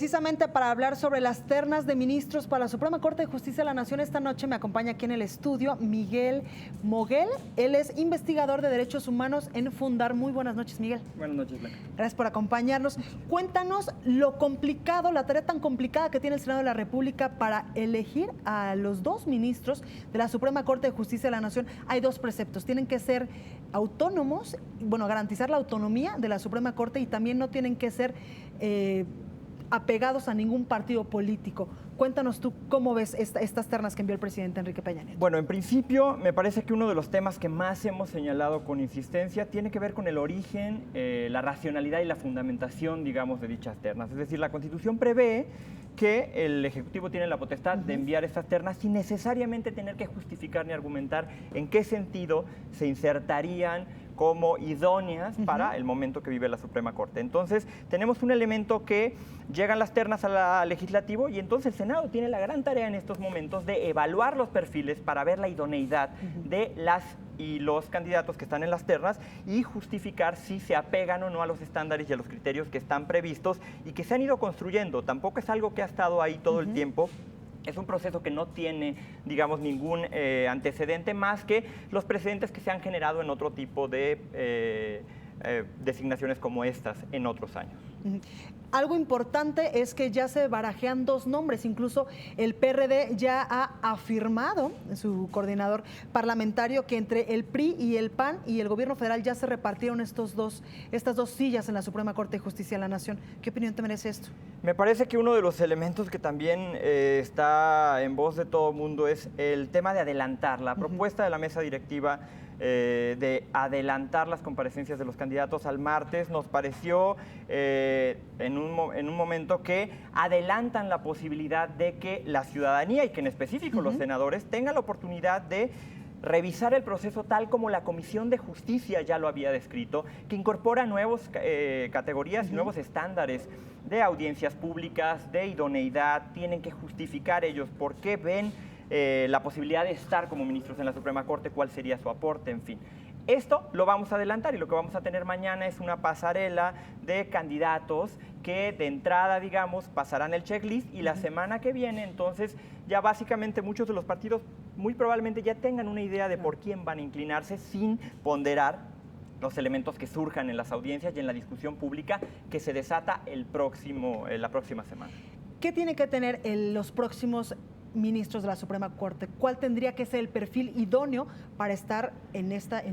Precisamente para hablar sobre las ternas de ministros para la Suprema Corte de Justicia de la Nación, esta noche me acompaña aquí en el estudio Miguel Moguel. Él es investigador de derechos humanos en Fundar. Muy buenas noches, Miguel. Buenas noches, Blanca. Gracias por acompañarnos. Cuéntanos lo complicado, la tarea tan complicada que tiene el Senado de la República para elegir a los dos ministros de la Suprema Corte de Justicia de la Nación. Hay dos preceptos: tienen que ser autónomos, garantizar la autonomía de la Suprema Corte, y también no tienen que ser apegados a ningún partido político. Cuéntanos tú cómo ves estas ternas que envió el presidente Enrique Peña Nieto. Bueno, en principio me parece que uno de los temas que más hemos señalado con insistencia tiene que ver con el origen, la racionalidad y la fundamentación, digamos, de dichas ternas. Es decir, la Constitución prevé que el Ejecutivo tiene la potestad de enviar estas ternas sin necesariamente tener que justificar ni argumentar en qué sentido se insertarían como idóneas para el momento que vive la Suprema Corte. Entonces, tenemos un elemento que llegan las ternas al Legislativo, y entonces el Senado tiene la gran tarea en estos momentos de evaluar los perfiles para ver la idoneidad de las y los candidatos que están en las ternas y justificar si se apegan o no a los estándares y a los criterios que están previstos y que se han ido construyendo. Tampoco es algo que ha estado ahí todo el tiempo. Es un proceso que no tiene, digamos, ningún antecedente más que los precedentes que se han generado en otro tipo de designaciones como estas en otros años. Algo importante es que ya se barajean dos nombres, incluso el PRD ya ha afirmado, su coordinador parlamentario, que entre el PRI y el PAN y el gobierno federal ya se repartieron estas dos sillas en la Suprema Corte de Justicia de la Nación. ¿Qué opinión te merece esto? Me parece que uno de los elementos que también está en voz de todo el mundo es el tema de adelantar. La propuesta de la mesa directiva de adelantar las comparecencias de los candidatos al martes nos pareció en un momento que adelantan la posibilidad de que la ciudadanía, y que en específico los senadores, tengan la oportunidad de revisar el proceso tal como la Comisión de Justicia ya lo había descrito, que incorpora nuevas categorías y nuevos estándares de audiencias públicas, de idoneidad. Tienen que justificar ellos por qué ven la posibilidad de estar como ministros en la Suprema Corte, cuál sería su aporte, en fin. Esto lo vamos a adelantar, y lo que vamos a tener mañana es una pasarela de candidatos que de entrada, digamos, pasarán el checklist, y la semana que viene, entonces, ya básicamente muchos de los partidos muy probablemente ya tengan una idea de por quién van a inclinarse, sin ponderar los elementos que surjan en las audiencias y en la discusión pública que se desata la próxima semana. ¿Qué tiene que tener los próximos ministros de la Suprema Corte? ¿Cuál tendría que ser el perfil idóneo para estar en este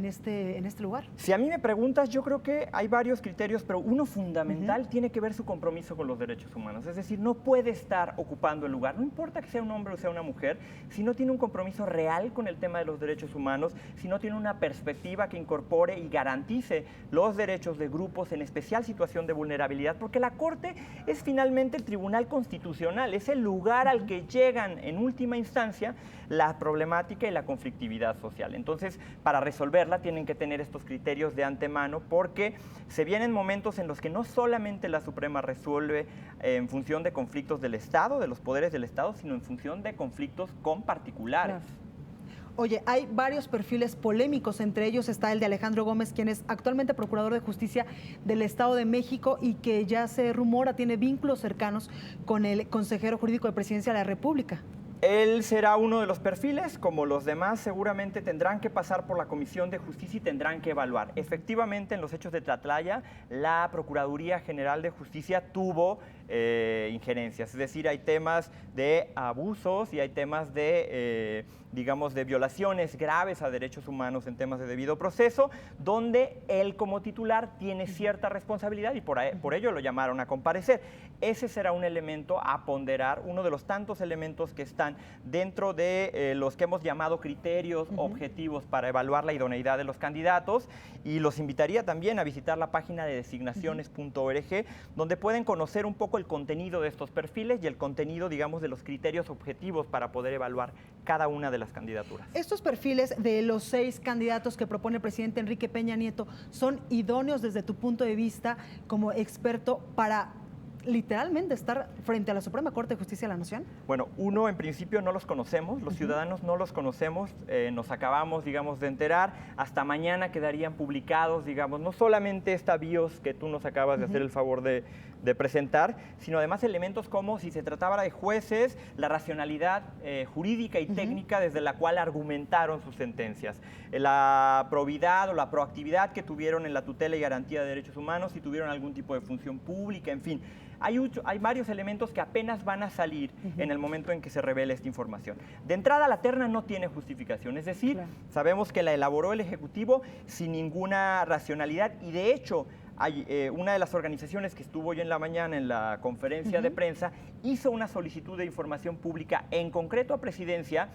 lugar? Si a mí me preguntas, yo creo que hay varios criterios, pero uno fundamental tiene que ver su compromiso con los derechos humanos. Es decir, no puede estar ocupando el lugar, no importa que sea un hombre o sea una mujer, si no tiene un compromiso real con el tema de los derechos humanos, si no tiene una perspectiva que incorpore y garantice los derechos de grupos en especial situación de vulnerabilidad, porque la Corte es finalmente el Tribunal Constitucional, es el lugar al que llegan en última instancia la problemática y la conflictividad social. Entonces, para resolverla tienen que tener estos criterios de antemano, porque se vienen momentos en los que no solamente la Suprema resuelve en función de conflictos del Estado, de los poderes del Estado, sino en función de conflictos con particulares. Claro. Oye, hay varios perfiles polémicos, entre ellos está el de Alejandro Gómez, quien es actualmente Procurador de Justicia del Estado de México y que ya se rumora tiene vínculos cercanos con el consejero jurídico de Presidencia de la República. Él será uno de los perfiles, como los demás seguramente tendrán que pasar por la Comisión de Justicia y tendrán que evaluar. Efectivamente, en los hechos de Tlatlaya, la Procuraduría General de Justicia tuvo injerencias, es decir, hay temas de abusos y hay temas de, digamos, de violaciones graves a derechos humanos en temas de debido proceso, donde él como titular tiene cierta responsabilidad y por ello lo llamaron a comparecer. Ese será un elemento a ponderar, uno de los tantos elementos que están dentro de los que hemos llamado criterios objetivos para evaluar la idoneidad de los candidatos, y los invitaría también a visitar la página de designaciones.org, donde pueden conocer un poco el contenido de estos perfiles y el contenido, digamos, de los criterios objetivos para poder evaluar cada una de las candidaturas. ¿Estos perfiles de los 6 candidatos que propone el presidente Enrique Peña Nieto son idóneos desde tu punto de vista como experto para literalmente estar frente a la Suprema Corte de Justicia de la Nación? Bueno, uno, en principio no los conocemos, los ciudadanos no los conocemos, nos acabamos, digamos, de enterar, hasta mañana quedarían publicados, digamos, no solamente esta BIOS que tú nos acabas de hacer el favor de de presentar, sino además elementos como si se tratara de jueces, la racionalidad jurídica y técnica desde la cual argumentaron sus sentencias, la probidad o la proactividad que tuvieron en la tutela y garantía de derechos humanos, si tuvieron algún tipo de función pública, en fin. Hay varios elementos que apenas van a salir en el momento en que se revele esta información. De entrada, la terna no tiene justificación, es decir, sabemos que la elaboró el Ejecutivo sin ninguna racionalidad y de hecho hay, una de las organizaciones que estuvo hoy en la mañana en la conferencia de prensa hizo una solicitud de información pública, en concreto a Presidencia,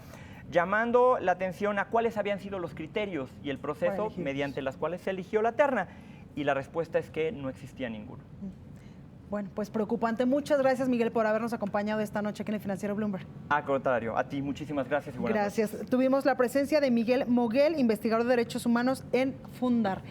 llamando la atención a cuáles habían sido los criterios y el proceso mediante los cuales se eligió la terna. Y la respuesta es que no existía ninguno. Bueno, pues preocupante. Muchas gracias, Miguel, por habernos acompañado esta noche aquí en el Financiero Bloomberg. Al contrario, a ti muchísimas gracias y buenas noches. Gracias. Tuvimos la presencia de Miguel Moguel, investigador de derechos humanos en Fundar.